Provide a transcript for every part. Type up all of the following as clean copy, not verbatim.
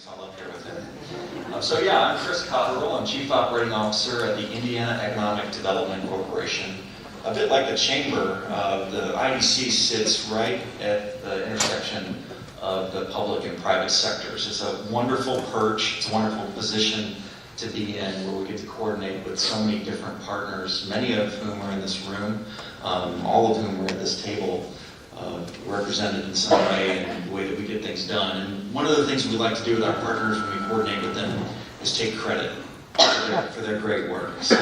Thanks, I'll up here with him. So yeah, I'm Chris Cotterill. I'm Chief Operating Officer at the Indiana Economic Development Corporation. A bit like the chamber, the IEDC sits right at the intersection of the public and private sectors. It's a wonderful perch, it's a wonderful position to be in, where we get to coordinate with so many different partners, many of whom are in this room, all of whom are at this table, represented in some way in the way that we get things done. And one of the things we like to do with our partners when we coordinate with them is take credit for their great work. So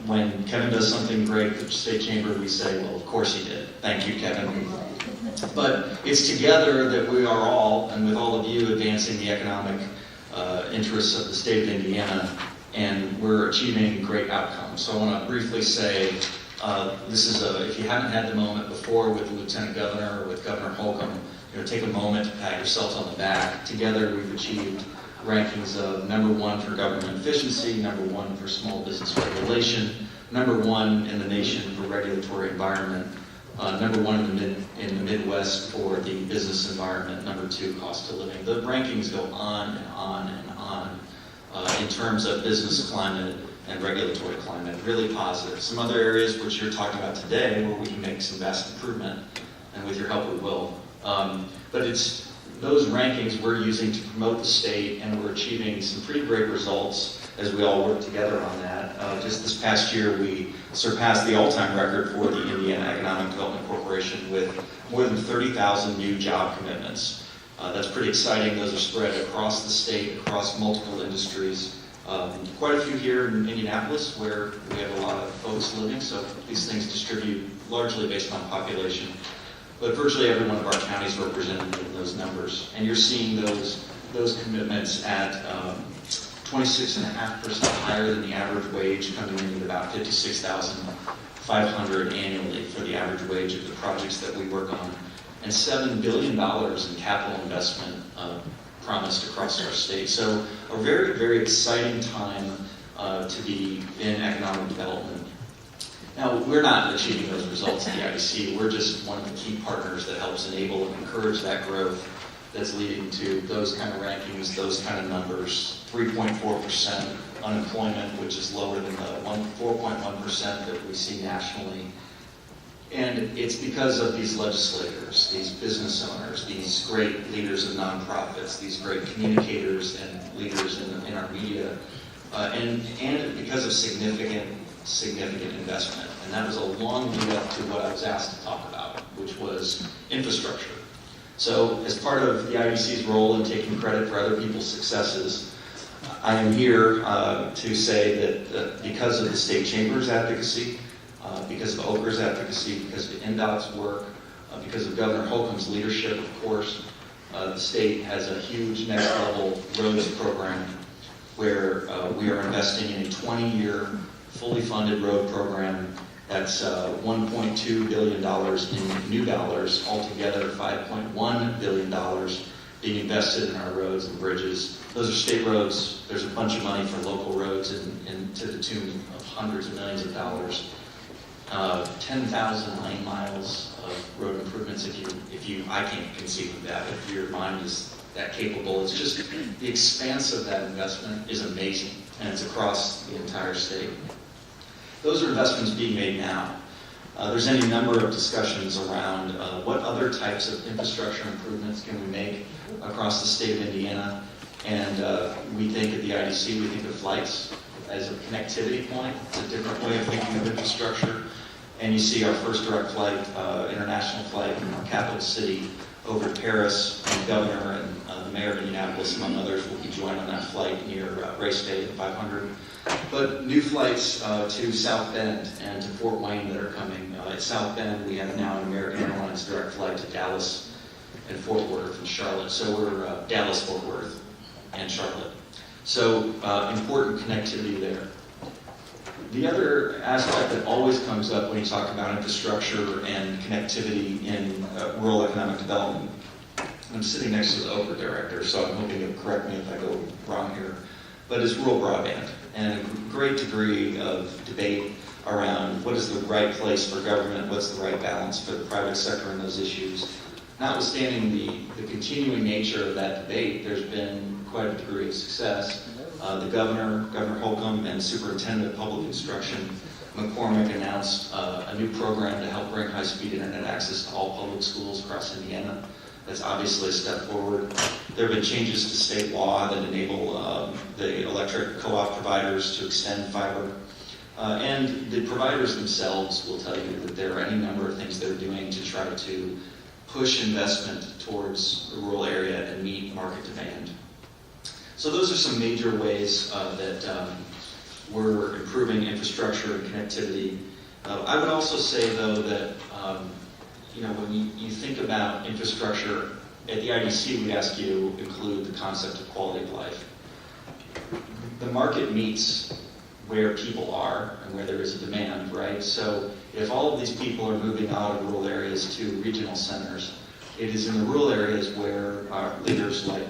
when Kevin does something great at the State Chamber, we say, well, of course he did. Thank you, Kevin. But it's together that we are all, and with all of you, advancing the economic interests of the state of Indiana, and we're achieving great outcomes. So I want to briefly say, this is if you haven't had the moment before with the Lieutenant Governor or with Governor Holcomb, take a moment to pat yourselves on the back. Together we've achieved rankings of #1 for government efficiency, #1 for small business regulation, #1 in the nation for regulatory environment, #1 in the Midwest for the business environment, #2 cost of living. The rankings go on and on and on in terms of business climate and regulatory climate, really positive. Some other areas which you're talking about today where we can make some vast improvement, and with your help we will. But it's those rankings we're using to promote the state, and we're achieving some pretty great results as we all work together on that. Just this past year, we surpassed the all-time record for the Indiana Economic Development Corporation with more than 30,000 new job commitments. That's pretty exciting. Those are spread across the state, across multiple industries. Quite a few here in Indianapolis, where we have a lot of folks living, so these things distribute largely based on population. But virtually every one of our counties represented in those numbers. And you're seeing those commitments at 26.5% higher than the average wage, coming in at about $56,500 annually for the average wage of the projects that we work on, and $7 billion in capital investment promised across our state. So a very, very exciting time to be in economic development. Now, we're not achieving those results at the IEDC. We're just one of the key partners that helps enable and encourage that growth that's leading to those kind of rankings, those kind of numbers. 3.4% unemployment, which is lower than the 4.1% that we see nationally. And it's because of these legislators, these business owners, these great leaders of nonprofits, these great communicators and leaders in our media, and because of significant investment. And that was a long lead up to what I was asked to talk about, which was infrastructure. So as part of the IEDC's role in taking credit for other people's successes, I am here to say that because of the State Chamber's advocacy, because of OCRA's advocacy, because of NDOT's work, because of Governor Holcomb's leadership, of course, the state has a huge next level roads program where we are investing in a 20-year fully funded road program that's $1.2 billion in new dollars, altogether $5.1 billion being invested in our roads and bridges. Those are state roads. There's a bunch of money for local roads and to the tune of hundreds of millions of dollars. 10,000 lane miles of road improvements. I can't conceive of that. If your mind is that capable, it's just the expanse of that investment is amazing, and it's across the entire state. Those are investments being made now. There's any number of discussions around what other types of infrastructure improvements can we make across the state of Indiana, and we think at the IEDC, we think of flights as a connectivity point. It's a different way of thinking of infrastructure. And you see our first direct flight, international flight from our capital city over to Paris, and the governor and the mayor of Indianapolis, among others, will be joined on that flight near race day at 500. But new flights to South Bend and to Fort Wayne that are coming. At South Bend, we have now an American Airlines direct flight to Dallas and Fort Worth and Charlotte. So we're Dallas, Fort Worth, and Charlotte. So important connectivity there. The other aspect that always comes up when you talk about infrastructure and connectivity in rural economic development, I'm sitting next to the OCRA director, so I'm hoping you'll correct me if I go wrong here, but it's rural broadband, and a great degree of debate around what is the right place for government, what's the right balance for the private sector in those issues. notwithstanding the continuing nature of that debate, there's been quite a degree of success. The Governor Holcomb, and Superintendent of Public Instruction McCormick announced a new program to help bring high-speed internet access to all public schools across Indiana. That's obviously a step forward. There have been changes to state law that enable the electric co-op providers to extend fiber. And the providers themselves will tell you that there are any number of things they're doing to try to push investment towards the rural area and meet market demand. So those are some major ways that we're improving infrastructure and connectivity. I would also say, though, that when you think about infrastructure, at the IEDC we ask you to include the concept of quality of life. The market meets where people are and where there is a demand, right? So if all of these people are moving out of rural areas to regional centers, it is in the rural areas where our leaders like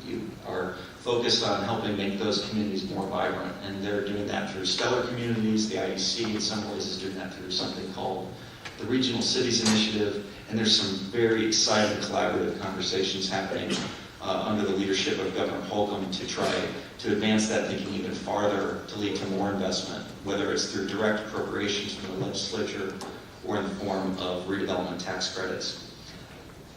you are focused on helping make those communities more vibrant. And they're doing that through stellar communities. The IEDC in some ways is doing that through something called the Regional Cities Initiative. And there's some very exciting collaborative conversations happening under the leadership of Governor Holcomb to try to advance that thinking even farther to lead to more investment, whether it's through direct appropriations from the legislature or in the form of redevelopment tax credits.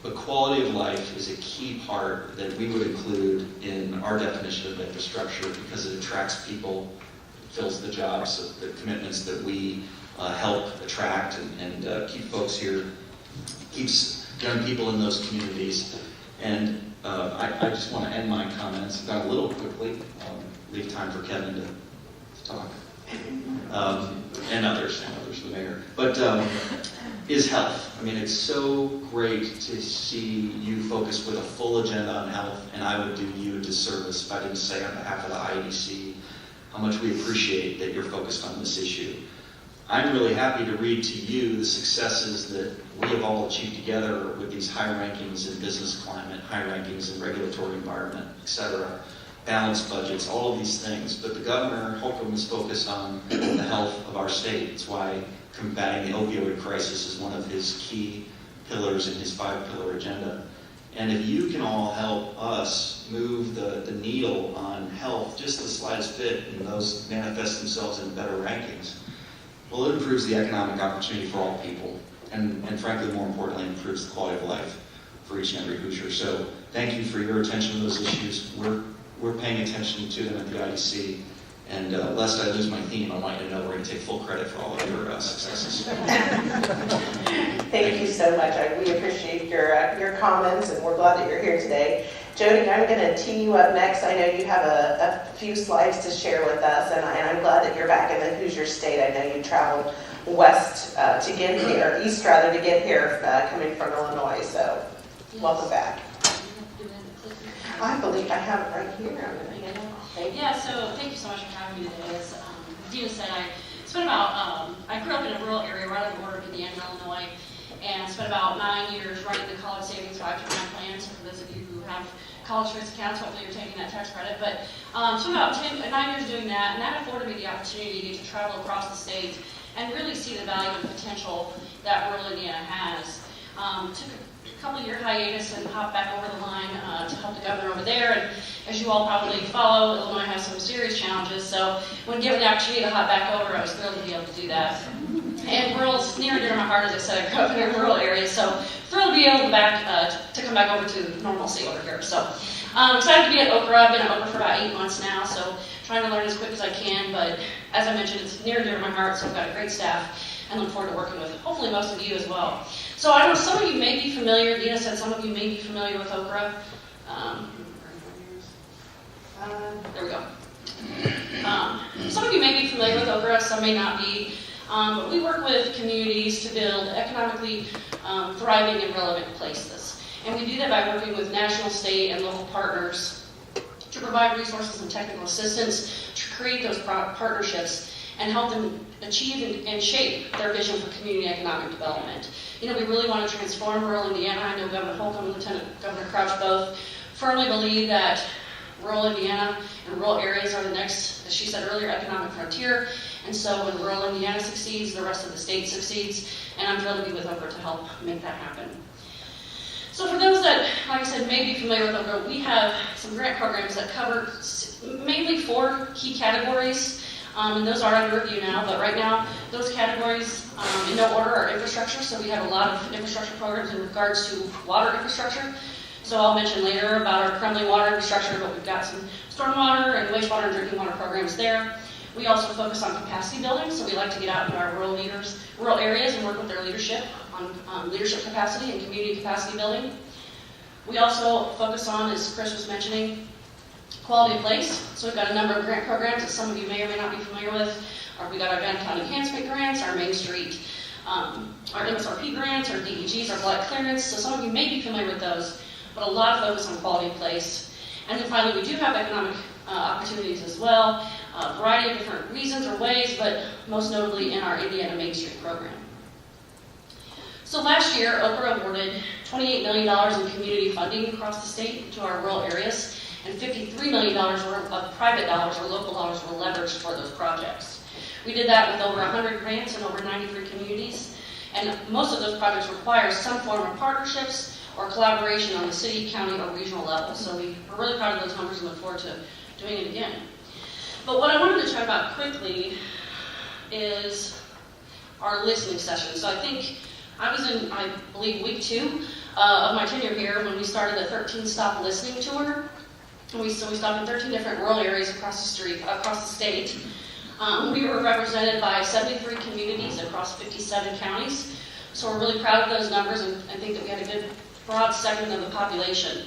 But quality of life is a key part that we would include in our definition of infrastructure because it attracts people, fills the jobs, the commitments that we help attract and keep folks here, keeps young people in those communities. And I just want to end my comments. I've gone a little quickly. Leave time for Kevin to talk. And others, the mayor. But is health. I mean, it's so great to see you focus with a full agenda on health, and I would do you a disservice if I didn't say on behalf of the IEDC how much we appreciate that you're focused on this issue. I'm really happy to read to you the successes that we have all achieved together with these high rankings in business climate, high rankings in regulatory environment, etc., balanced budgets, all of these things. But the Governor Holcomb is focused on the health of our state. It's why combating the opioid crisis is one of his key pillars in his 5-pillar agenda. And if you can all help us move the needle on health just the slightest bit, and those manifest themselves in better rankings, well, it improves the economic opportunity for all people, and frankly, more importantly, improves the quality of life for each and every Hoosier. So thank you for your attention to those issues. We're paying attention to them at the IEDC, and lest I lose my theme, I want you to know we're going to take full credit for all of your successes. Thank you so much. We appreciate your comments, and we're glad that you're here today. Jodi, I'm going to tee you up next. I know you have a few slides to share with us, and I'm glad that you're back in the Hoosier State. I know you traveled west to get here, or east rather, to get here, coming from Illinois. So, yes. Welcome back. I believe I have it right here. Yeah, so thank you so much for having me today. As Deanna said, I grew up in a rural area right on the border of Indiana and Illinois, and spent about 9 years running the college savings 529 plan. So for those of you who have college savings accounts, hopefully you're taking that tax credit. But spent about 9 years doing that, and that afforded me the opportunity to get to travel across the state and really see the value and potential that rural Indiana has. Took a couple-year hiatus and hopped back over the line to help the governor over there. And as you all probably follow, Illinois has some serious challenges. So when given the opportunity to hop back over, I was thrilled to be able to do that. And rural's near and dear to my heart, as I said. I grew up in a rural area, so thrilled to be able to come back over to normalcy over here. So I'm excited to be at OCRA. I've been at OCRA for about 8 months now, so trying to learn as quick as I can. But as I mentioned, it's near and dear to my heart, so I've got a great staff and look forward to working with hopefully most of you as well. So I know some of you may be familiar, Deanna said some of you may be familiar with OCRA. There we go. Some of you may be familiar with OCRA, some may not be. But we work with communities to build economically thriving and relevant places. And we do that by working with national, state, and local partners to provide resources and technical assistance to create those partnerships and help them achieve and shape their vision for community economic development. You know, we really want to transform rural Indiana. I know Governor Holcomb and Lieutenant Governor Crouch both firmly believe that rural Indiana and rural areas are the next, as she said earlier, economic frontier. And so when rural Indiana succeeds, the rest of the state succeeds. And I'm thrilled to be with OCRA to help make that happen. said, may be familiar with OCRA. We have some grant programs that cover mainly 4 key categories, and those are under review now, but right now, those categories, in no order, are infrastructure, so we have a lot of infrastructure programs in regards to water infrastructure. So I'll mention later about our crumbling water infrastructure, but we've got some stormwater and wastewater and drinking water programs there. We also focus on capacity building, so we like to get out into our rural areas and work with their leadership on leadership capacity and community capacity building. We also focus on, as Chris was mentioning, quality of place. So we've got a number of grant programs that some of you may or may not be familiar with. We've got our downtown enhancement grants, our Main Street, our MSRP grants, our DEGs, our blight clearance. So some of you may be familiar with those, but a lot of focus on quality of place. And then finally, we do have economic opportunities as well, a variety of different reasons or ways, but most notably in our Indiana Main Street program. So last year, OCRA awarded $28 million in community funding across the state to our rural areas, and $53 million of private dollars or local dollars were leveraged for those projects. We did that with over 100 grants in over 93 communities, and most of those projects require some form of partnerships or collaboration on the city, county, or regional level. So we're really proud of those numbers and look forward to doing it again. But what I wanted to talk about quickly is our listening session. So I think I was in, I believe, week 2 of my tenure here when we started the 13-stop listening tour. So we stopped in 13 different rural areas across the state. We were represented by 73 communities across 57 counties. So we're really proud of those numbers and think that we had a good broad segment of the population.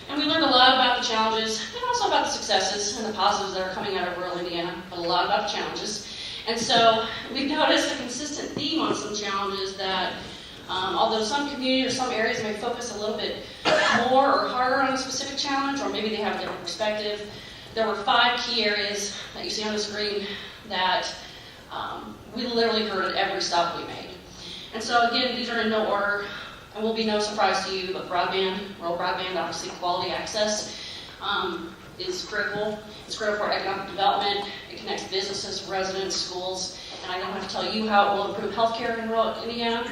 And we learned a lot about the challenges and also about the successes and the positives that are coming out of rural Indiana, but a lot about the challenges. And so we've noticed a consistent theme on some challenges that although some communities or some areas may focus a little bit more or harder on a specific challenge, or maybe they have a different perspective, there were 5 key areas that you see on the screen that we literally heard at every stop we made. And so again, these are in no order, and will be no surprise to you, but broadband, rural broadband, obviously quality access is critical. It's critical for economic development. It connects businesses, residents, schools, and I don't have to tell you how it will improve healthcare in rural Indiana.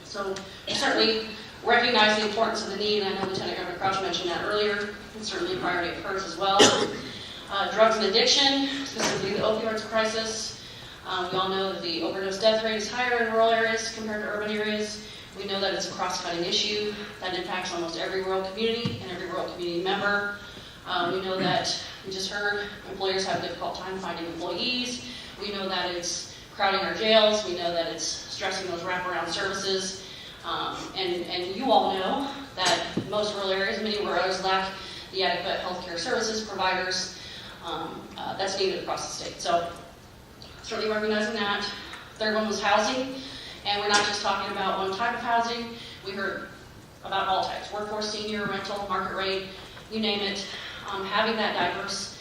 So we certainly recognize the importance of the need, and I know Lieutenant Governor Crouch mentioned that earlier. It's certainly a priority of hers as well. Drugs and addiction, specifically the opioids crisis. We all know that the overdose death rate is higher in rural areas compared to urban areas. We know that it's a cross-cutting issue that impacts almost every rural community and every rural community member. We know that, we just heard, employers have a difficult time finding employees. We know that it's crowding our jails. We know that it's stressing those wraparound services. And you all know that most rural areas, many rural areas, lack the adequate healthcare services providers that's needed across the state. So certainly recognizing that. Third one was housing. And we're not just talking about one type of housing. We heard about all types: workforce, senior, rental, market rate, you name it. Having that diverse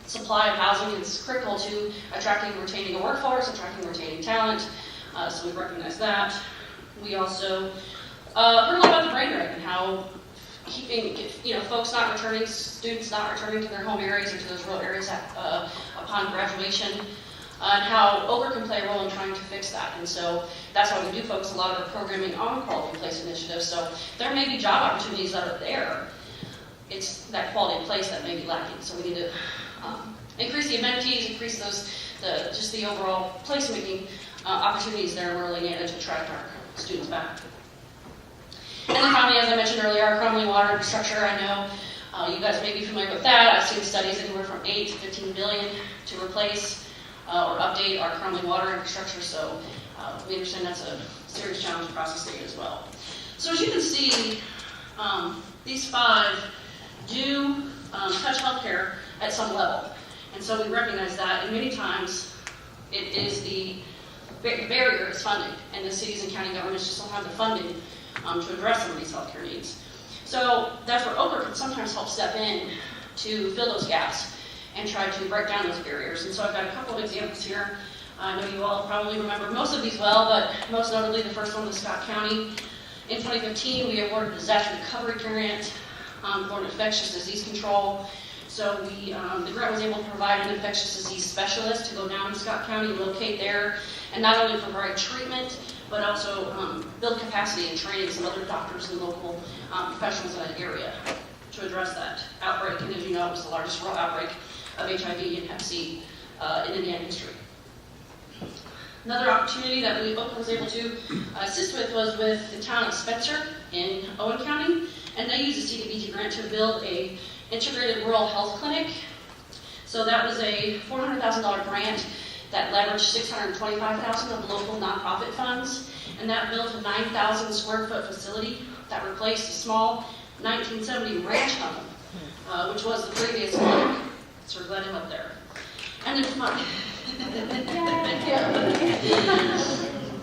supply of housing is critical to attracting and retaining a workforce, attracting and retaining talent. So we recognize that. We also heard a lot about the Brinegar and how keeping folks not returning, students not returning to their home areas or to those rural areas upon graduation. And how OCRA can play a role in trying to fix that. And so that's why we do focus a lot of our programming on quality of place initiatives. So there may be job opportunities that are there. It's that quality of place that may be lacking. So we need to increase the amenities, increase just the overall placemaking opportunities there in rural Indiana to attract our students back. And then finally, as I mentioned earlier, our crumbling water infrastructure. I know you guys may be familiar with that. I've seen studies anywhere from 8 to 15 billion to replace or update our crumbling water infrastructure, so we understand that's a serious challenge across the state as well. So as you can see, these 5 do touch healthcare at some level, and so we recognize that, and many times it is the barrier is funding, and the cities and county governments just don't have the funding to address some of these healthcare needs. So that's where OCRA can sometimes help step in to fill those gaps and try to break down those barriers. And so I've got a couple of examples here. I know you all probably remember most of these well, but most notably the first one was Scott County. In 2015, we awarded a disaster recovery grant for infectious disease control. So the grant was able to provide an infectious disease specialist to go down to Scott County, locate there, and not only provide treatment, but also build capacity and training some other doctors and local professionals in that area to address that outbreak. And as you know, it was the largest rural outbreak of HIV and Hep C in Indiana history. Another opportunity that OCRA was able to assist with was with the town of Spencer in Owen County, and they used a CDBG grant to build a integrated rural health clinic. So that was a $400,000 grant that leveraged $625,000 of local nonprofit funds, and that built a 9,000 square foot facility that replaced a small 1970 ranch home, which was the previous clinic. So we're glad to help there. And then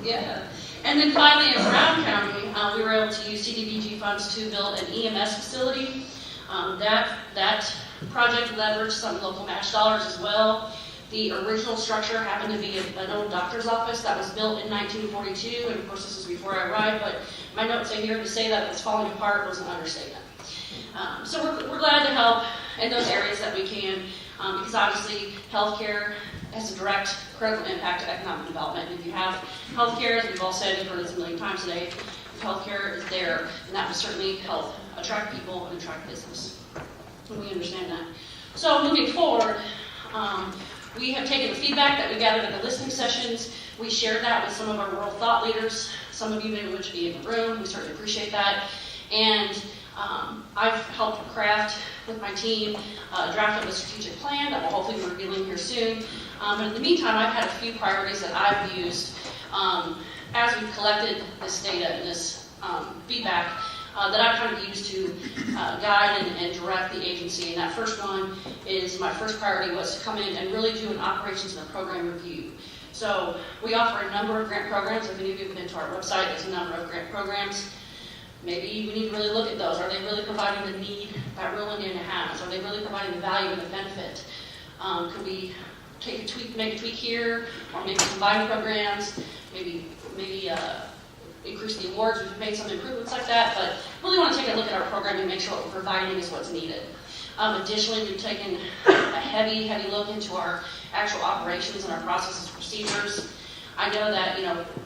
yeah. And then finally, in Brown County, we were able to use CDBG funds to build an EMS facility. That project leveraged some local match dollars as well. The original structure happened to be an old doctor's office that was built in 1942, and of course this is before I arrived, but my notes are here to say that it's falling apart was an understatement. So we're glad to help in those areas that we can, because obviously healthcare has a direct critical impact to economic development. And if you have healthcare, as we've all said, we've heard this a million times today, if healthcare is there, and that will certainly help attract people and attract business. And we understand that. So moving forward, we have taken the feedback that we gathered at the listening sessions. We shared that with some of our rural thought leaders. Some of you may wish to be in the room. We certainly appreciate that. And I've helped craft with my team draft up a strategic plan that we'll hopefully be revealing here soon. But in the meantime, I've had a few priorities that I've used as we've collected this data and this feedback that I've kind of used to guide and direct the agency. And that first one is, my first priority was to come in and really do an operations and a program review. So we offer a number of grant programs. If any of you have been to our website, there's a number of grant programs. Maybe we need to really look at those. Are they really providing the need that rural Indiana has? Are they really providing the value and the benefit? Could we make a tweak here, or maybe combine programs, maybe increase the awards? We've made some improvements like that, but really want to take a look at our program and make sure what we're providing is what's needed. Additionally, we've taken a heavy look into our actual operations and our processes and procedures. I know that,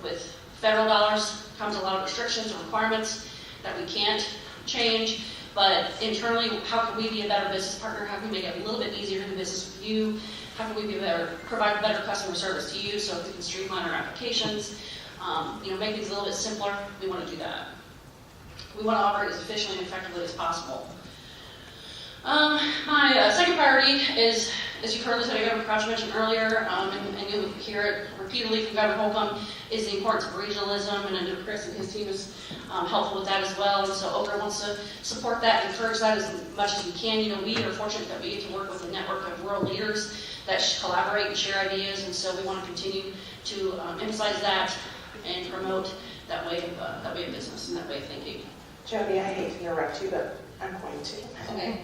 with federal dollars comes a lot of restrictions and requirements that we can't change, but internally, how can we be a better business partner? How can we make it a little bit easier to do business with you? How can we provide better customer service to you, so if we can streamline our applications, make things a little bit simpler? We want to do that. We want to operate as efficiently and effectively as possible. My second priority is, as you've heard Lieutenant Governor Crouch mention earlier, and you'll hear it repeatedly from Governor Holcomb, is the importance of regionalism, and I know Chris and his team is helpful with that as well. And so OCRA wants to support that and encourage that as much as we can. We are fortunate that we get to work with a network of rural leaders that collaborate and share ideas, and so we want to continue to emphasize that and promote that way of business and that way of thinking. Jodi, I hate to interrupt you, but I'm going to. Okay.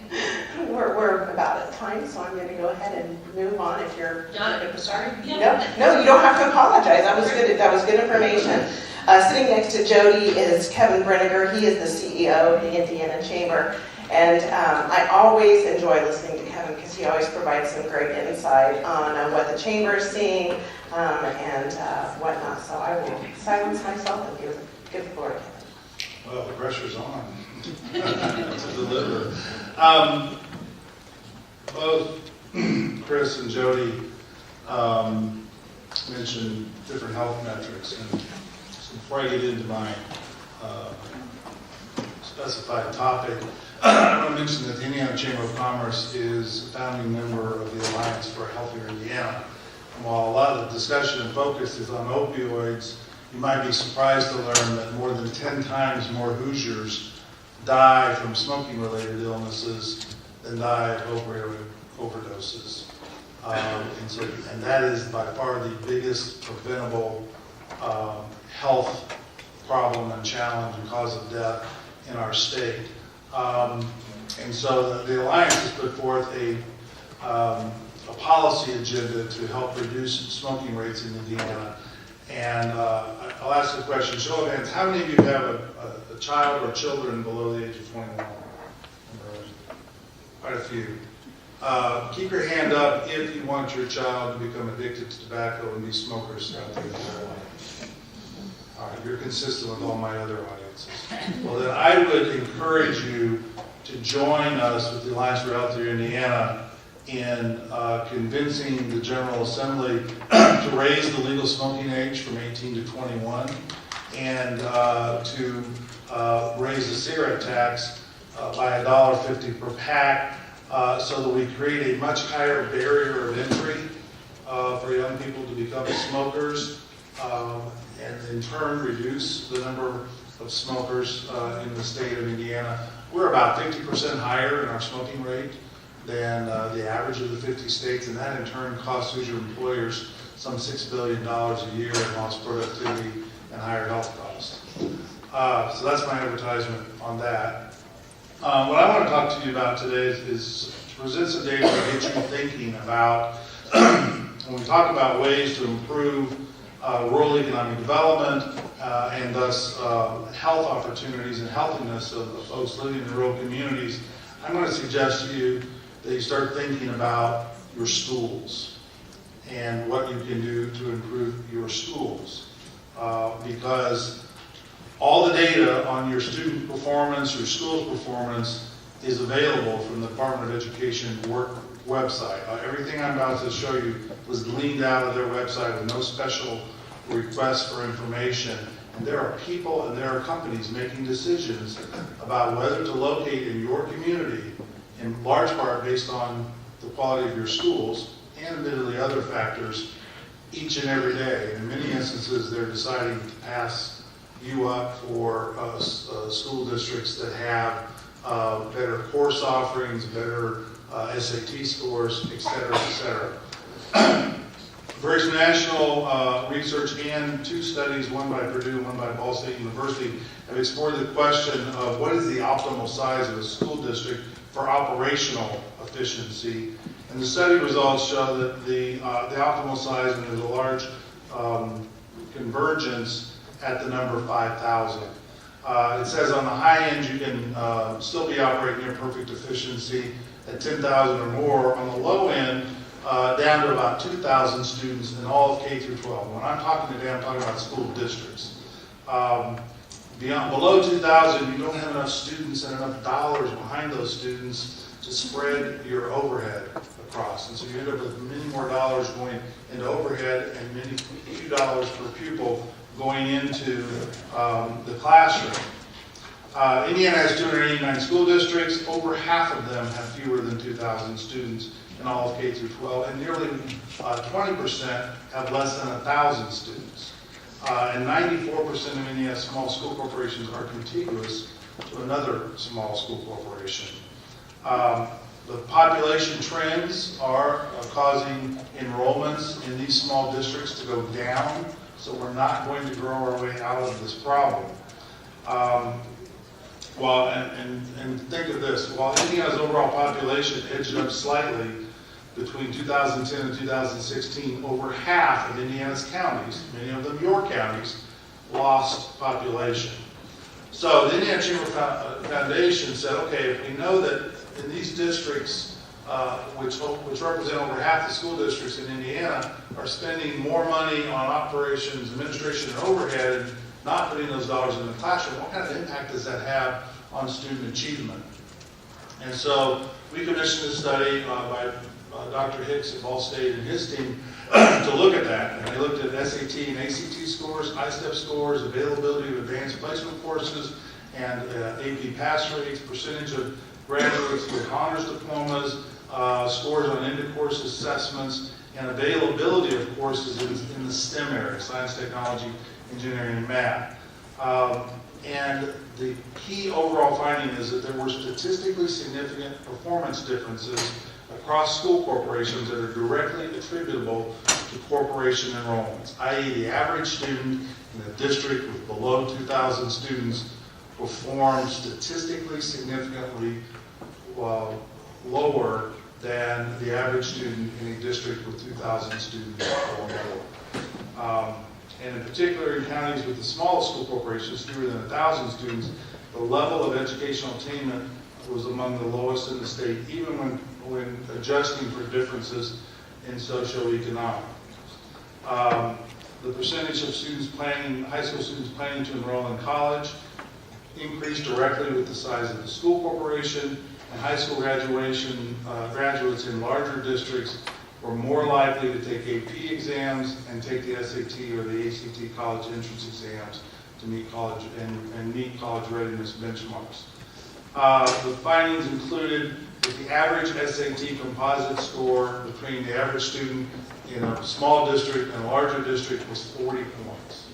We're about at time, so I'm going to go ahead and move on. If you're Sorry. Yeah. No, you don't have to apologize. That was good. That was good information. Sitting next to Jodi is Kevin Brinegar. He is the CEO of the Indiana Chamber, and I always enjoy listening to Kevin because he always provides some great insight on what the chamber is seeing and whatnot. So I will silence myself and give the floor to Kevin. Well, the pressure's on to deliver. Both Chris and Jodi mentioned different health metrics, and so before I get into my specified topic, I want to mention that the Indiana Chamber of Commerce is a founding member of the Alliance for a Healthier Indiana. And while a lot of the discussion and focus is on opioids, you might be surprised to learn that more than 10 times more Hoosiers die from smoking-related illnesses than die of opioid overdoses. And that is by far the biggest preventable health problem and challenge and cause of death in our state. And so the Alliance has put forth a policy agenda to help reduce smoking rates in Indiana. And I'll ask the question, show of hands, how many of you have a child or children below the age of 21? Quite a few. Keep your hand up if you want your child to become addicted to tobacco and be smokers throughout their entire life. All you're consistent with all my other audiences. Well, then I would encourage you to join us with the Alliance for Healthier Indiana in convincing the General Assembly to raise the legal smoking age from 18 to 21 and to raise the cigarette tax by $1.50 per pack so that we create a much higher barrier of entry for young people to become smokers and in turn reduce the number of smokers in the state of Indiana. We're about 50% higher in our smoking rate than the average of the 50 states, and that in turn costs Hoosier employers some $6 billion a year in lost productivity and higher health costs. So that's my advertisement on that. What I want to talk to you about today is to present some data to get you thinking about, when we talk about ways to improve rural economic development and thus health opportunities and healthiness of folks living in rural communities, I'm going to suggest to you that you start thinking about your schools and what you can do to improve your schools. Because all the data on your student performance, your school's performance, is available from the Department of Education website. Everything I'm about to show you was gleaned out of their website with no special request for information. And there are people and there are companies making decisions about whether to locate in your community, in large part based on the quality of your schools and admittedly other factors, each and every day. In many instances, they're deciding to pass you up for school districts that have better course offerings, better SAT scores, et cetera, et cetera. Various national research and two studies, one by Purdue, one by Ball State University, have explored the question of what is the optimal size of a school district for operational efficiency. And the study results show that the optimal size, and there's a large convergence at the number 5,000. It says on the high end you can still be operating near perfect efficiency at 10,000 or more. On the low end, down to about 2,000 students in all of K through 12. When I'm talking today, I'm talking about school districts. Below 2,000, you don't have enough students and enough dollars behind those students to spread your overhead across. And so you end up with many more dollars going into overhead and few dollars per pupil going into the classroom. Indiana has 289 school districts. Over half of them have fewer than 2,000 students in all of K through 12, and nearly 20% have less than 1,000 students. And 94% of Indiana's small school corporations are contiguous to another small school corporation. The population trends are causing enrollments in these small districts to go down, so we're not going to grow our way out of this problem. And think of this, while Indiana's overall population edged up slightly between 2010 and 2016, over half of Indiana's counties, many of them your counties, lost population. So the Indiana Chamber Foundation said, okay, if we know that in these districts, which represent over half the school districts in Indiana, are spending more money on operations, administration, and overhead, and not putting those dollars in the classroom, what kind of impact does that have on student achievement? And so we commissioned a study by Dr. Hicks at Ball State and his team to look at that. And they looked at SAT and ACT scores, ISTEP scores, availability of advanced placement courses, and AP pass rates, percentage of graduates with honors diplomas, scores on end-of-course assessments, and availability of courses in the STEM area, science, technology, engineering, and math. And the key overall finding is that there were statistically significant performance differences across school corporations that are directly attributable to corporation enrollments, i.e. the average student in a district with below 2,000 students performed statistically significantly lower than the average student in a district with 2,000 students or more. And in particular, in counties with the smallest school corporations, fewer than 1,000 students, the level of educational attainment was among the lowest in the state, even when adjusting for differences in socioeconomic. The percentage of students planning, high school students planning to enroll in college increased directly with the size of the school corporation, and high school graduates in larger districts were more likely to take AP exams and take the SAT or the ACT college entrance exams to meet college and meet college readiness benchmarks. The findings included that the average SAT composite score between the average student in a small district and a larger district was 40 points.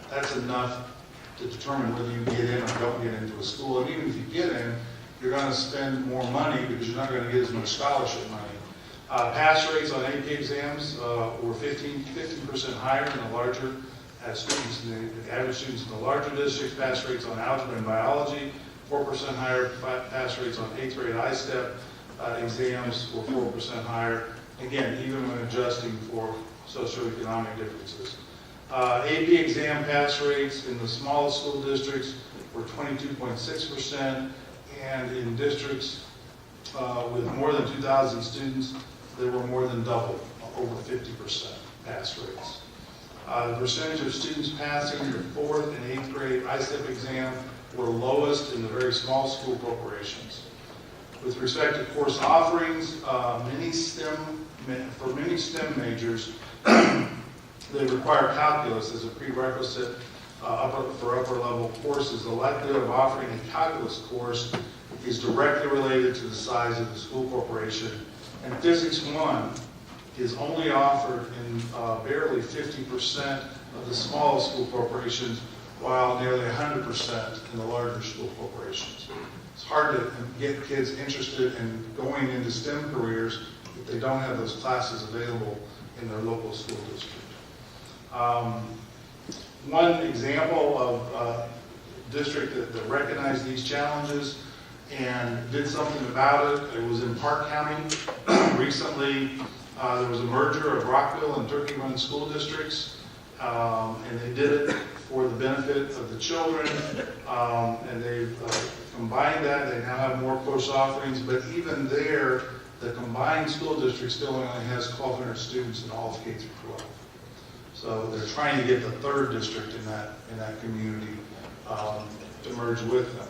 That's enough to determine whether you get in or don't get into a school. And even if you get in, you're going to spend more money because you're not going to get as much scholarship money. Pass rates on AP exams were 15% higher in the larger students, the average students in the larger districts. Pass rates on algebra and biology, 4% higher. Pass rates on 8th grade ISTEP exams were 4% higher. Again, even when adjusting for socioeconomic differences. AP exam pass rates in the smallest school districts were 22.6%, and in districts with more than 2,000 students, they were more than double, over 50% pass rates. The percentage of students passing their 4th and 8th grade ISTEP exam were lowest in the very small school corporations. With respect to course offerings, for many STEM majors, they require calculus as a prerequisite for upper level courses. The likelihood of offering a calculus course is directly related to the size of the school corporation. And Physics 1 is only offered in barely 50% of the smallest school corporations, while nearly 100% in the larger school corporations. It's hard to get kids interested in going into STEM careers if they don't have those classes available in their local school district. One example of a district that recognized these challenges and did something about it, it was in Park County. Recently, there was a merger of Rockville and Turkey Run school districts, and they did it for the benefit of the children, and they've combined that. They now have more course offerings, but even there, the combined school district still only has 1,200 students in all of K through 12. So they're trying to get the third district in that community to merge with them.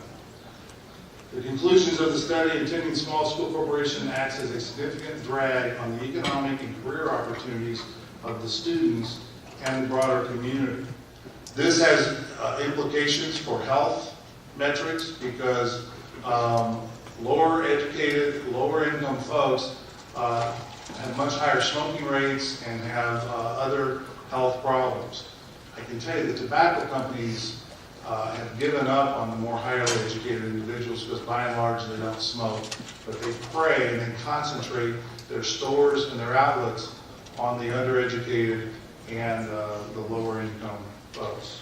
The conclusions of the study: attending small school corporation acts as a significant drag on the economic and career opportunities of the students and the broader community. This has implications for health metrics because lower educated, lower income folks have much higher smoking rates and have other health problems. I can tell you the tobacco companies have given up on the more highly educated individuals because by and large they don't smoke, but they prey and they concentrate their stores and their outlets on the undereducated and the lower income folks.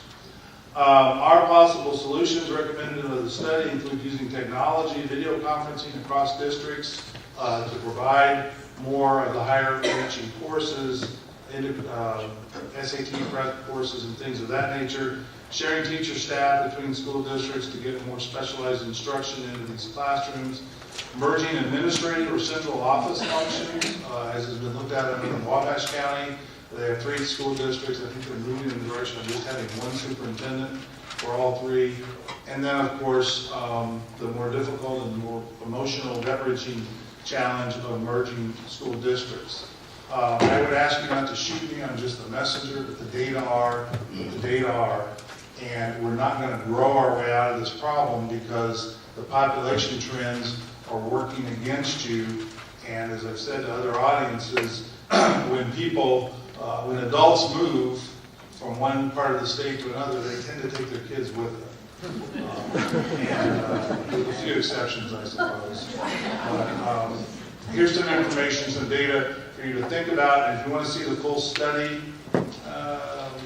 Our possible solutions recommended in the study include using technology, video conferencing across districts to provide more of the higher reaching courses, SAT prep courses and things of that nature, sharing teacher staff between school districts to get more specialized instruction into these classrooms, merging administrative or central office functions, as has been looked at in Wabash County. They have 3 school districts. I think they're moving in the direction of just having 1 superintendent for all 3. And then, of course, the more difficult and more emotional, gut-wrenching challenge of merging school districts. I would ask you not to shoot me. I'm just a messenger, but the data are what the data are. And we're not going to grow our way out of this problem because the population trends are working against you. And as I've said to other audiences, when adults move from one part of the state to another, they tend to take their kids with them. With a few exceptions, I suppose. But, here's some information, some data for you to think about. And if you want to see the full study, let me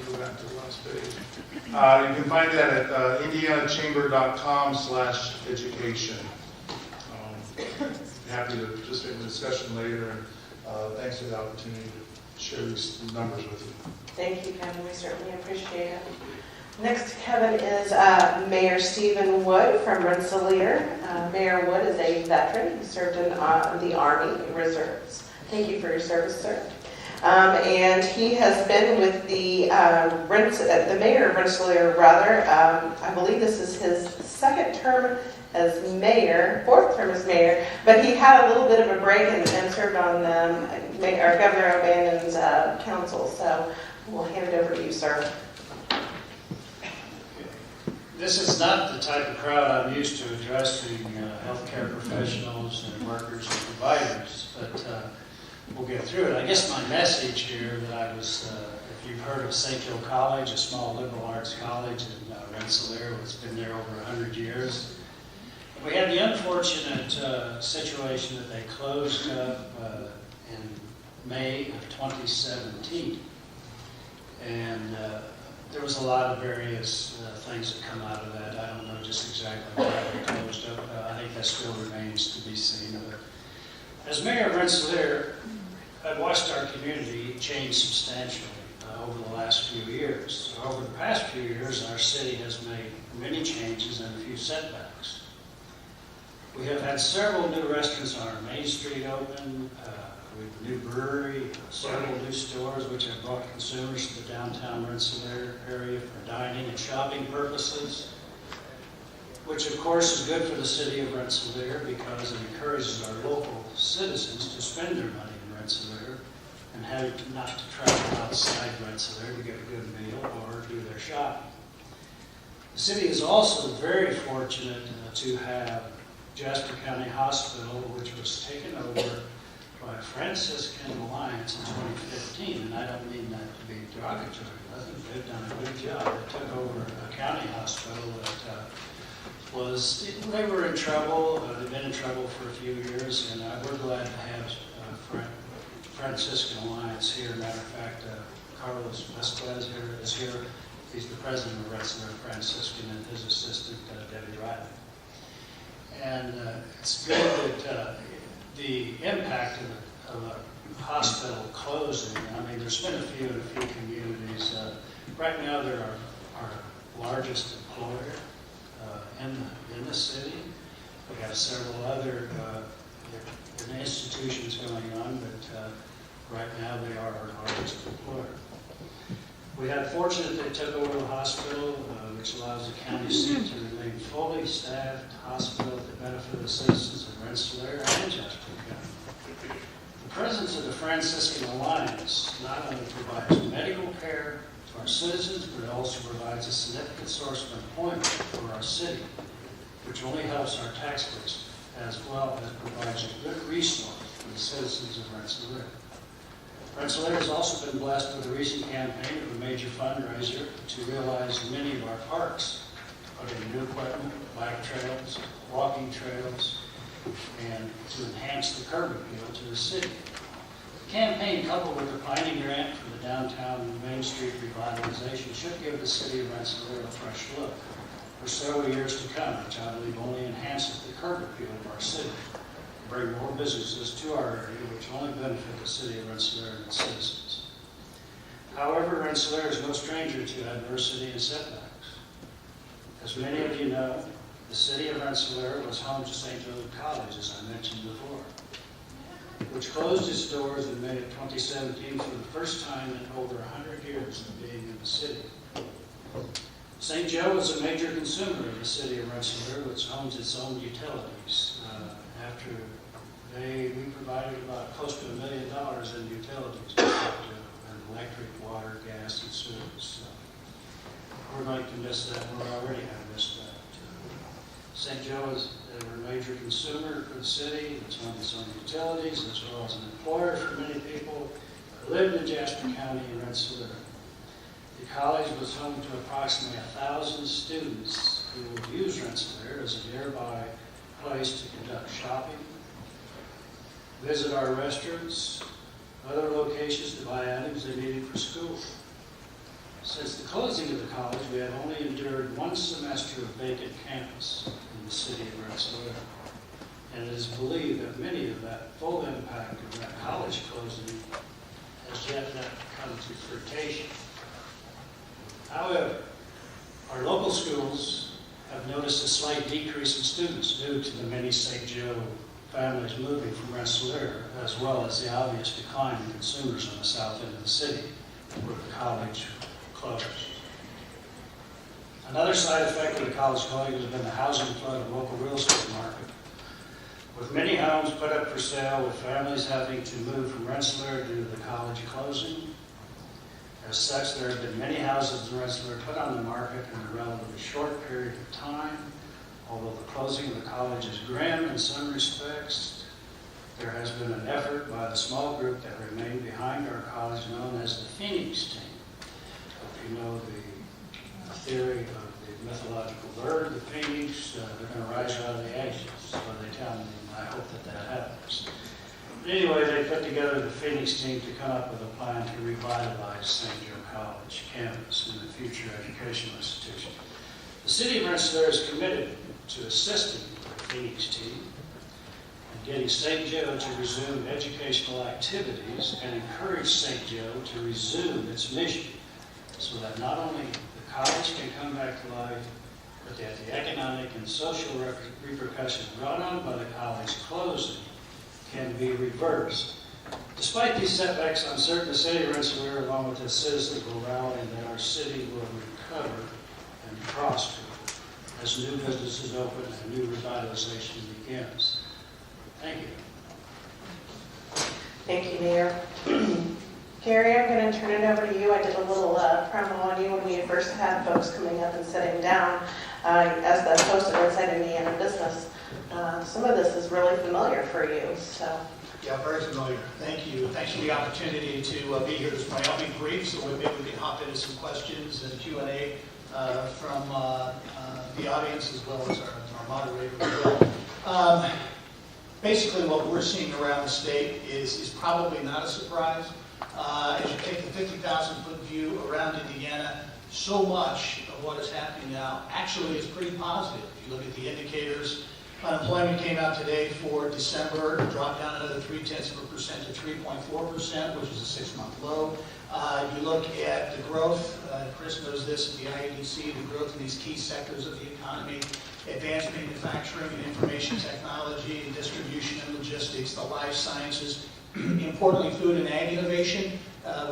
go back to the last page. You can find that at indianachamber.com/education. Happy to participate in the discussion later, and thanks for the opportunity to share these numbers with you. Thank you, Kevin. We certainly appreciate it. Next, Kevin, is Mayor Stephen Wood from Rensselaer. Mayor Wood is a veteran. He served in the Army Reserves. Thank you for your service, sir. And he has been with the mayor of Rensselaer, rather. I believe this is his second term as mayor, fourth term as mayor, but he had a little bit of a break and served on Governor O'Bannon's council. So we'll hand it over to you, sir. This is not the type of crowd I'm used to addressing healthcare professionals and workers and providers, but we'll get through it. I guess my message here that I was, if you've heard of St. Joe College, a small liberal arts college in Rensselaer, it's been there over 100 years. We had the unfortunate situation that they closed up in May of 2017. And there was a lot of various things that come out of that. I don't know just exactly why they closed up. I think that still remains to be seen. But as mayor of Rensselaer, I've watched our community change substantially over the last few years. So over the past few years, our city has made many changes and a few setbacks. We have had several new restaurants on our main street open. We have a new brewery, several new stores which have brought consumers to the downtown Rensselaer area for dining and shopping purposes, which of course is good for the city of Rensselaer because it encourages our local citizens to spend their money in Rensselaer and have not to travel outside Rensselaer to get a good meal or do their shopping. The city is also very fortunate to have Jasper County Hospital, which was taken over by Franciscan Alliance in 2015, and I don't mean that to be derogatory. I think they've done a good job. They took over a county hospital that they were in trouble. They've been in trouble for a few years, and we're glad to have Franciscan Alliance here. Matter of fact, Carlos Vasquez is here. He's the president of Rensselaer Franciscan, and his assistant, Debbie Riley. And it's good that the impact of a hospital closing, I mean, there's been a few in a few communities. Right now, they're our largest employer in the city. We have several other institutions going on, but right now they are our largest employer. We had fortunate they took over the hospital, which allows the county seat to remain fully staffed hospital to benefit the citizens of Rensselaer and Jasper County. The presence of the Franciscan Alliance not only provides medical care to our citizens, but it also provides a significant source of employment for our city, which only helps our tax base, as well as provides a good resource for the citizens of Rensselaer. Rensselaer has also been blessed with a recent campaign of a major fundraiser to realize many of our parks, putting new equipment, bike trails, walking trails, and to enhance the curb appeal to the city. The campaign, coupled with the planning grant for the downtown Main Street revitalization, should give the city of Rensselaer a fresh look for several years to come, which I believe only enhances the curb appeal of our city. Bring more businesses to our area, which only benefit the city of Rensselaer and its citizens. However, Rensselaer is no stranger to adversity and setbacks. As many of you know, the city of Rensselaer was home to St. Joe College, as I mentioned before, which closed its doors in May of 2017 for the first time in over 100 years of being in the city. St. Joe is a major consumer of the city of Rensselaer, which owns its own utilities. After we provided about close to $1 million in utilities, and electric, water, gas, and sewage. So we're going to miss that. We already have missed that. St. Joe is a major consumer for the city. It's owns its own utilities, as well as an employer for many people who live in Jasper County and Rensselaer. The college was home to approximately 1,000 students who would use Rensselaer as a nearby place to conduct shopping, visit our restaurants, other locations to buy items they needed for school. Since the closing of the college, we have only endured one semester of vacant campus in the city of Rensselaer, and it is believed that many of that full impact of that college closing has yet not come to fruition. However, our local schools have noticed a slight decrease in students due to the many St. Joe families moving from Rensselaer, as well as the obvious decline in consumers in the south end of the city, where the college closed. Another side effect of the college closing has been the housing flood of local real estate market. With many homes put up for sale, with families having to move from Rensselaer due to the college closing. As such, there have been many houses in Rensselaer put on the market in a relatively short period of time. Although the closing of the college is grim in some respects, there has been an effort by the small group that remained behind our college known as the Phoenix team. If you know the theory of the mythological bird, the phoenix, they're going to rise out of the ashes, so they tell me. I hope that happens. But anyway, they put together the Phoenix team to come up with a plan to revitalize St. Joe College campus and the future educational institution. The city of Rensselaer is committed to assisting the Phoenix team and getting St. Joe to resume educational activities and encourage St. Joe to resume its mission so that not only the college can come back to life, but that the economic and social repercussions brought on by the college closing can be reversed. Despite these setbacks, I'm certain the city of Rensselaer, along with its citizens, will rally and that our city will recover and prosper as new businesses open and new revitalization begins. Thank you. Thank you, Mayor. Gary, I'm going to turn it over to you. I did a little promo on you when we first had folks coming up and sitting down as the host of Inside Indiana Business. Some of this is really familiar for you, so. Yeah, very familiar. Thank you. Thanks for the opportunity to be here this morning. I'll be brief, so maybe we can hop into some questions and Q&A from the audience as well as our moderator. Basically, what we're seeing around the state is probably not a surprise. As you take the 50,000-foot view around Indiana, so much of what is happening now actually is pretty positive. If you look at the indicators, unemployment came out today for December, dropped down another 0.3% to 3.4%, which is a 6-month low. You look at the growth, Chris knows this, the IEDC, the growth in these key sectors of the economy, advanced manufacturing and information technology, and distribution and logistics, the life sciences, importantly food and ag innovation,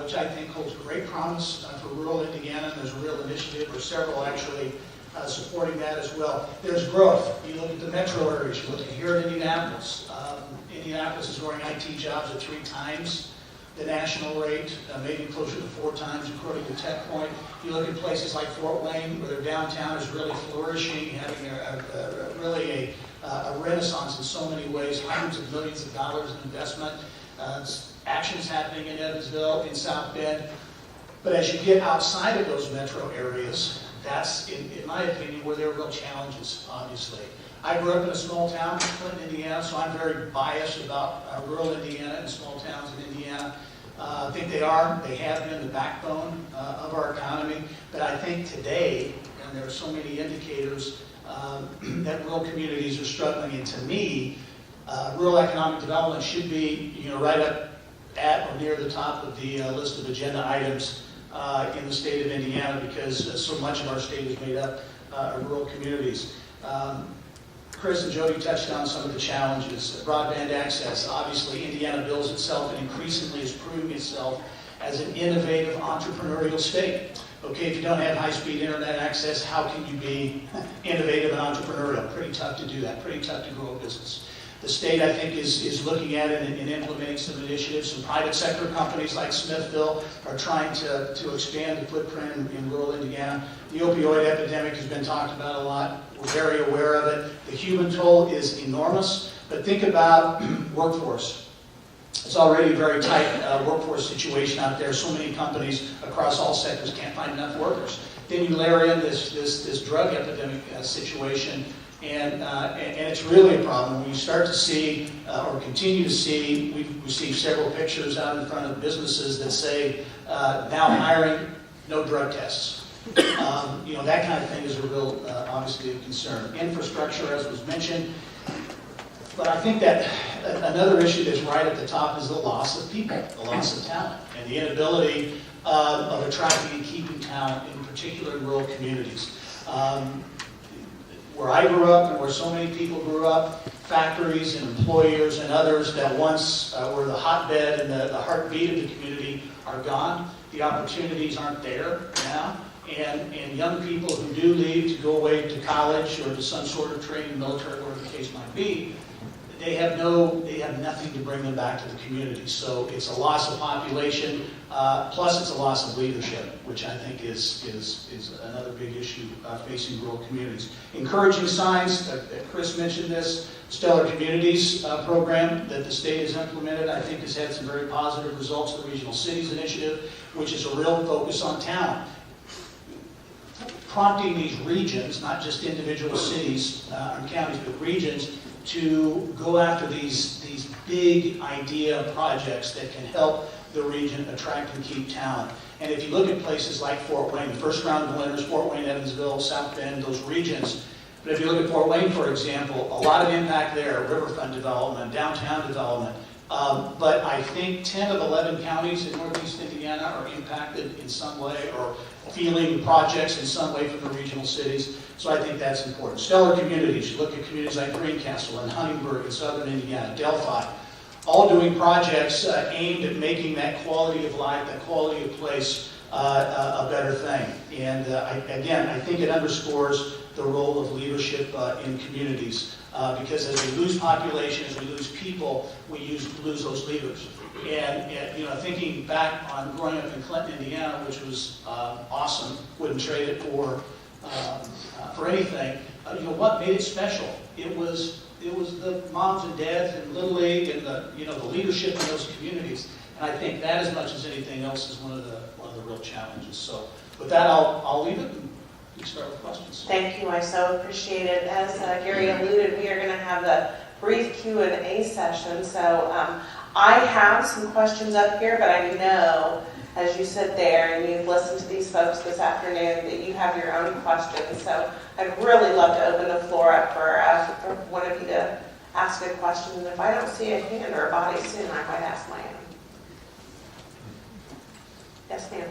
which I think holds great promise for rural Indiana, and there's a real initiative, or several actually, supporting that as well. There's growth. You look at the metro areas, you look at here in Indianapolis. Indianapolis is growing IT jobs at 3 times the national rate, maybe closer to 4 times according to TechPoint. You look at places like Fort Wayne, where their downtown is really flourishing, having really a renaissance in so many ways, hundreds of millions of dollars in investment. Actions happening in Evansville, in South Bend. But as you get outside of those metro areas, that's, in my opinion, where there are real challenges, obviously. I grew up in a small town, Clinton, Indiana, so I'm very biased about rural Indiana and small towns in Indiana. I think they have been the backbone of our economy. But I think today, and there are so many indicators that rural communities are struggling, and to me, rural economic development should be, right up at or near the top of the list of agenda items in the state of Indiana, because so much of our state is made up of rural communities. Chris and Jodi touched on some of the challenges. Broadband access. Obviously, Indiana bills itself and increasingly is proving itself as an innovative entrepreneurial state. Okay, if you don't have high-speed internet access, how can you be innovative and entrepreneurial? Pretty tough to do that, pretty tough to grow a business. The state, I think, is looking at it and implementing some initiatives. Some private sector companies like Smithville are trying to expand the footprint in rural Indiana. The opioid epidemic has been talked about a lot. We're very aware of it. The human toll is enormous, but think about workforce. It's already a very tight workforce situation out there. So many companies across all sectors can't find enough workers. Then you layer in this drug epidemic situation, and it's really a problem. When you start to see, or continue to see, we've received several pictures out in front of businesses that say, now hiring, no drug tests. That kind of thing is a real, obviously, a concern. Infrastructure, as was mentioned. But I think that another issue that's right at the top is the loss of people, the loss of talent, and the inability of attracting and keeping talent, in particular in rural communities. Where I grew up and where so many people grew up, factories and employers and others that once were the hotbed and the heartbeat of the community are gone. The opportunities aren't there now. And young people who do leave to go away to college or to some sort of training, military, whatever the case might be, they have nothing to bring them back to the community. So it's a loss of population, plus it's a loss of leadership, which I think is another big issue facing rural communities. Encouraging signs, Chris mentioned this, Stellar Communities program that the state has implemented, I think has had some very positive results. The Regional Cities Initiative, which is a real focus on talent. Prompting these regions, not just individual cities and counties, but regions, to go after these big idea projects that can help the region attract and keep talent. And if you look at places like Fort Wayne, the first round of winners, Fort Wayne, Evansville, South Bend, those regions. But if you look at Fort Wayne, for example, a lot of impact there, riverfront development, downtown development. But I think 10 of 11 counties in northeast Indiana are impacted in some way or feeling projects in some way from the regional cities. So I think that's important. Stellar communities, you look at communities like Greencastle and Huntingburg in southern Indiana, Delphi, all doing projects aimed at making that quality of life, that quality of place a better thing. And again, I think it underscores the role of leadership in communities. Because as we lose population, as we lose people, we lose those leaders. And thinking back on growing up in Clinton, Indiana, which was awesome, wouldn't trade it for anything. What made it special? It was the moms and dads and Little League and the leadership in those communities. And I think that, as much as anything else, is one of the real challenges. So with that, I'll leave it. You can start with questions. Thank you, I so appreciate it. As Gerry alluded, we are going to have a brief Q&A session. So I have some questions up here, but I know as you sit there and you've listened to these folks this afternoon that you have your own questions. So I'd really love to open the floor up for one of you to ask a question. And if I don't see a hand or a body soon, I might ask my own. Yes, ma'am.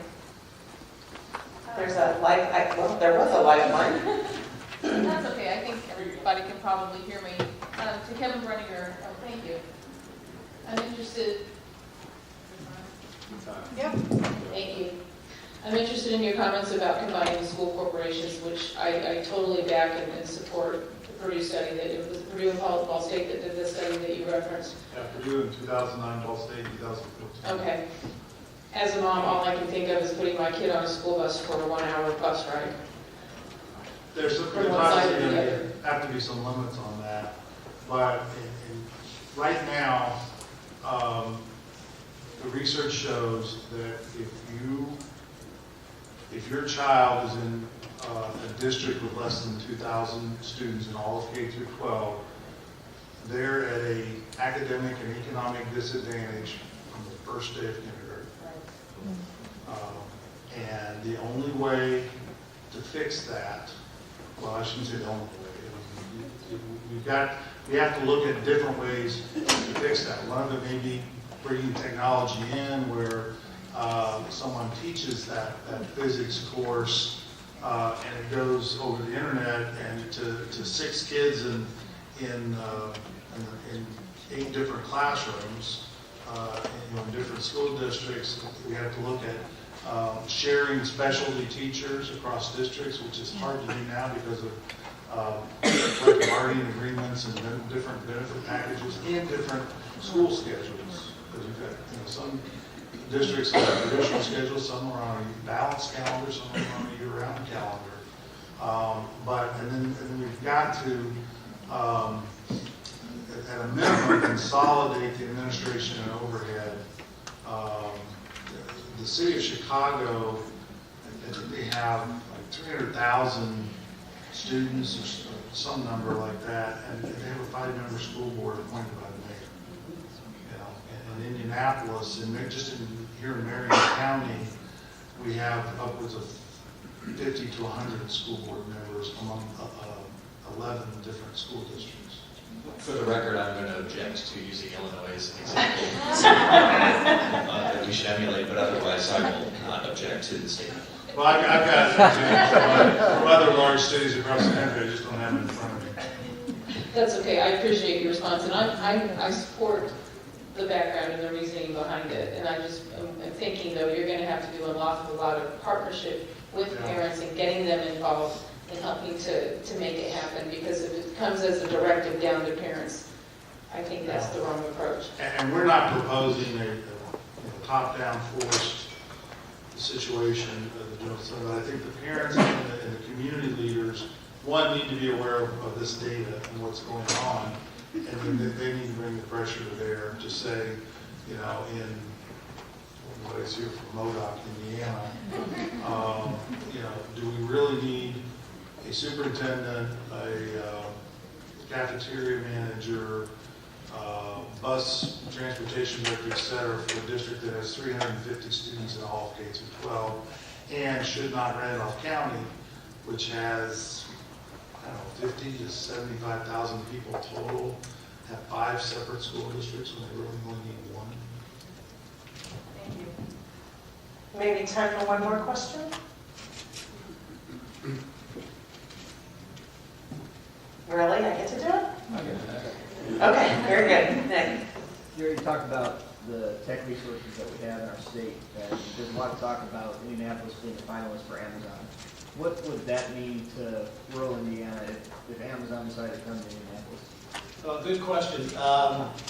There's a light, there was a lifeline. That's okay, I think everybody can probably hear me. To Kevin Brinegar, thank you. I'm interested. Yep. Thank you. I'm interested in your comments about combining the school corporations, which I totally back and support the Purdue study. That it was Purdue and Ball State that did the study that you referenced. Yeah, Purdue in 2009, Ball State in 2014. Okay. As a mom, all I can think of is putting my kid on a school bus for a 1-hour bus ride. There's obviously have to be some limits on that, but right now, the research shows that if your child is in a district with less than 2,000 students in all of K through 12, they're at an academic and economic disadvantage from the first day of kindergarten. And the only way to fix that, well, I shouldn't say the only way. We have to look at different ways to fix that. One of it may be bringing technology in where someone teaches that physics course and it goes over the internet and to 6 kids in 8 different classrooms in different school districts. We have to look at sharing specialty teachers across districts, which is hard to do now because of collective bargaining agreements and different benefit packages and different school schedules. Because you've got some districts have traditional schedules, some are on a balanced calendar, some are on a year-round calendar. And then we've got to, at a minimum, consolidate the administration and overhead. The city of Chicago, I think they have like 300,000 students or some number like that, and they have a 5-member school board appointed by the mayor. And in Indianapolis, and just here in Marion County, we have upwards of 50 to 100 school board members among 11 different school districts. For the record, I'm going to object to using Illinois as an example that we should emulate, but otherwise I will not object to the statement. Well, I've got examples from other large cities across the country. I just don't have them in front of me. That's okay, I appreciate your response, and I support the background and the reasoning behind it, and I'm thinking, though, you're gonna have to do an awful lot of partnership with parents and getting them involved and helping to make it happen, because if it comes as a directive down to parents, I think that's the wrong approach. And we're not proposing a top-down forced situation, but I think the parents and the community leaders, one, need to be aware of this data and what's going on, and then they need to bring the pressure to bear to say, in what is here from Modoc, Indiana, do we really need a superintendent, a cafeteria manager, bus transportation director, et cetera, for a district that has 350 students in all of K through 12, and should not Randolph County, which has, 50 to 75,000 people total, have 5 separate school districts when they really only need 1. Thank you. Maybe time for one more question? Really? I get to do it? Okay, very good. Nick? Gerry, you talked about the tech resources that we have in our state, and there's a lot of talk about Indianapolis being a finalist for Amazon. What would that mean to rural Indiana if Amazon decided to come to Indianapolis? Good question.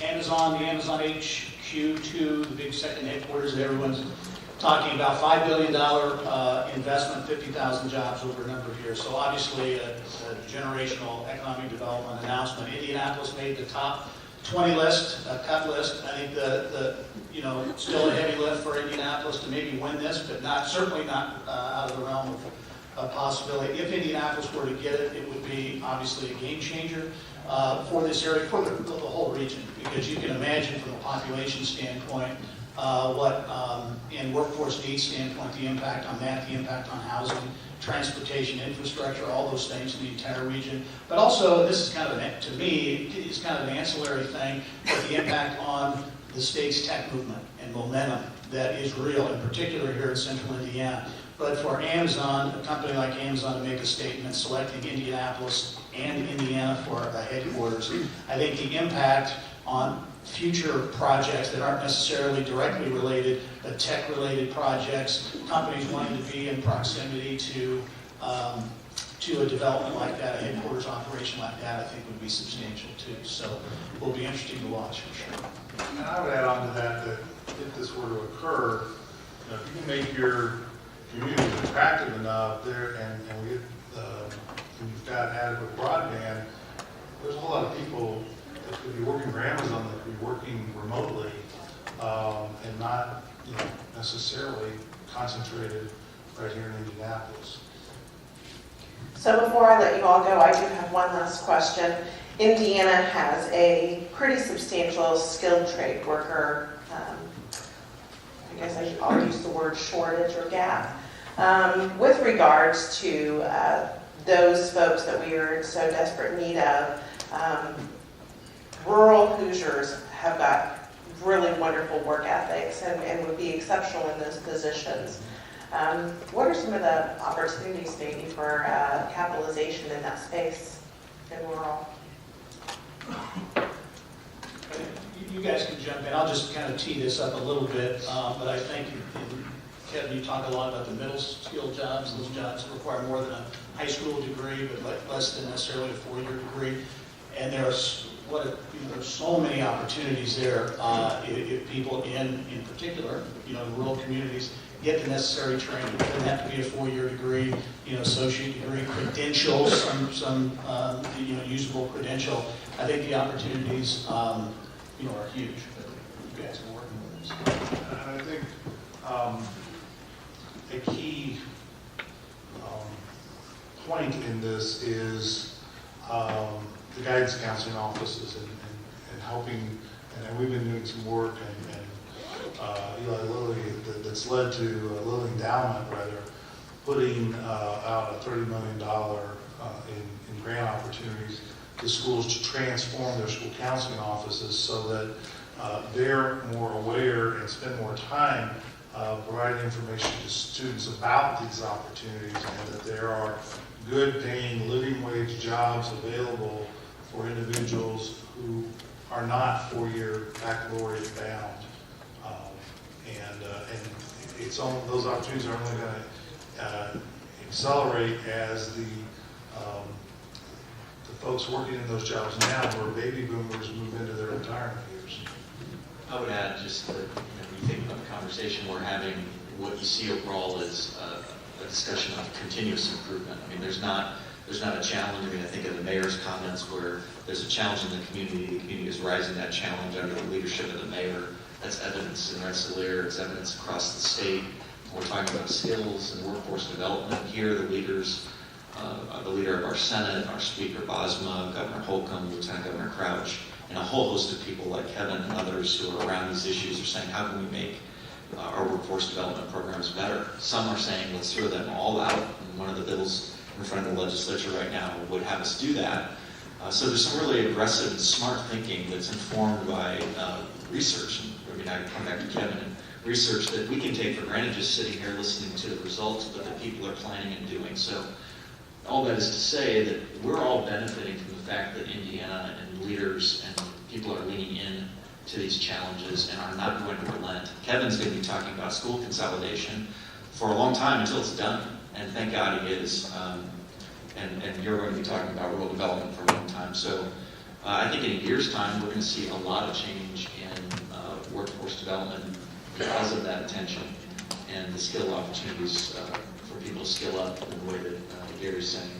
Amazon, the Amazon HQ2, the big second headquarters that everyone's talking about, $5 billion investment, 50,000 jobs over a number of years. So obviously a generational economic development announcement. Indianapolis made the top 20 list, cut list. I think still a heavy lift for Indianapolis to maybe win this, but certainly not out of the realm of possibility. If Indianapolis were to get it, it would be obviously a game changer for this area, for the whole region, because you can imagine from a population standpoint, in workforce needs standpoint, the impact on that, the impact on housing, transportation, infrastructure, all those things in the entire region. But also, this is kind of, to me, it's kind of an ancillary thing, but the impact on the state's tech movement and momentum that is real, in particular here in central Indiana. But for Amazon, a company like Amazon, to make a statement selecting Indianapolis and Indiana for the headquarters, I think the impact on future projects that aren't necessarily directly related, but tech-related projects, companies wanting to be in proximity to a development like that, a headquarters operation like that, I think would be substantial too. So will be interesting to watch for sure. And I would add on to that if this were to occur, if you can make your community attractive enough there, and you've got adequate broadband, there's a whole lot of people that could be working for Amazon that could be working remotely and not necessarily concentrated right here in Indianapolis. So before I let you all go, I do have one last question. Indiana has a pretty substantial skilled trade worker, I guess I'll use the word shortage or gap. With regards to those folks that we are in so desperate need of, rural Hoosiers have got really wonderful work ethics and would be exceptional in those positions. What are some of the opportunities maybe for capitalization in that space in rural? You guys can jump in. I'll just kind of tee this up a little bit, but I think, Kevin, you talk a lot about the middle skill jobs. Those jobs require more than a high school degree, but less than necessarily a 4-year degree. And there's so many opportunities there if people in particular, rural communities get the necessary training. It doesn't have to be a 4-year degree, associate degree, credentials, some usable credential. I think the opportunities, are huge. You guys are working with us. And I think a key point in this is the guidance counseling offices and helping, and we've been doing some work and Eli Lilly that's led to Lilly Endowment rather putting out a $30 million in grant opportunities to schools to transform their school counseling offices so that they're more aware and spend more time providing information to students about these opportunities and that there are good paying living wage jobs available for individuals who are not four-year baccalaureate bound. And it's on, those opportunities are only going to accelerate as the folks working in those jobs now, where baby boomers move into their retirement years. I would add just that, when you think about the conversation we're having, what you see overall is a discussion of continuous improvement. I mean, there's not a challenge. I mean, I think of the mayor's comments where there's a challenge in the community is rising that challenge under the leadership of the mayor. That's evidence in Rensselaer, it's evidence across the state. We're talking about skills and workforce development here. The leaders, the leader of our Senate, our Speaker Bosma, Governor Holcomb, Lieutenant Governor Crouch, and a whole host of people like Kevin and others who are around these issues are saying, how can we make our workforce development programs better? Some are saying, let's throw them all out. And one of the bills in front of the legislature right now would have us do that. So there's some really aggressive and smart thinking that's informed by research. I mean, I come back to Kevin and research that we can take for granted just sitting here listening to the results, but that people are planning and doing. So all that is to say that we're all benefiting from the fact that Indiana and leaders and people are leaning in to these challenges and are not going to relent. Kevin's going to be talking about school consolidation for a long time until it's done, and thank God he is. And you're going to be talking about rural development for a long time. So I think in a year's time, we're going to see a lot of change in workforce development because of that attention and the skill opportunities for people to skill up in the way that Gary's saying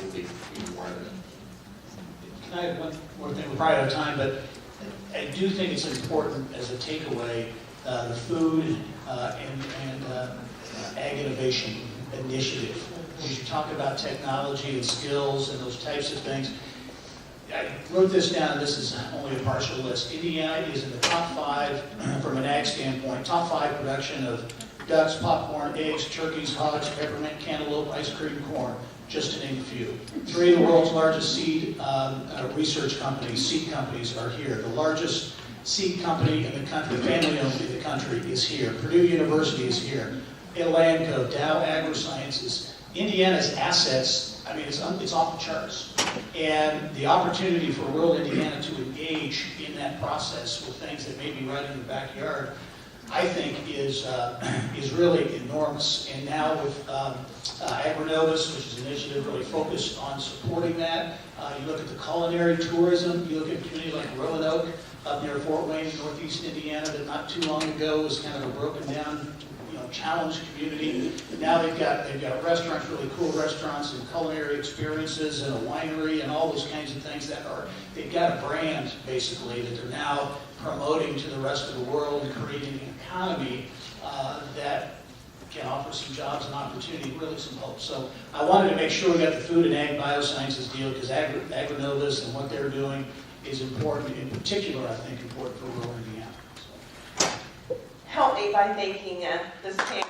will be even more evident. Can I add one more thing? We're probably out of time, but I do think it's important as a takeaway, the food and ag innovation initiative. As you talk about technology and skills and those types of things, I wrote this down, this is only a partial list. Indiana is in the top 5, from an ag standpoint, top 5 production of ducks, popcorn, eggs, turkeys, hogs, peppermint, cantaloupe, ice cream, corn, just to name a few. 3 of the world's largest seed research companies, seed companies, are here. The largest seed company in the country, family-owned in the country, is here. Purdue University is here. Elanco, Dow AgroSciences. Indiana's assets, I mean, it's off the charts. And the opportunity for rural Indiana to engage in that process with things that may be right in the backyard, I think is really enormous. And now with AgriNovus, which is an initiative really focused on supporting that, you look at the culinary tourism, you look at a community like Roanoke up near Fort Wayne, northeast Indiana, that not too long ago was kind of a broken down, challenged community. Now they've got restaurants, really cool restaurants and culinary experiences and a winery and all those kinds of things they've got a brand basically that they're now promoting to the rest of the world and creating an economy that can offer some jobs and opportunity, really some hope. So I wanted to make sure we got the food and ag biosciences deal because AgriNovus and what they're doing is important, in particular, I think, important for rural Indiana. Help me by thanking this panel.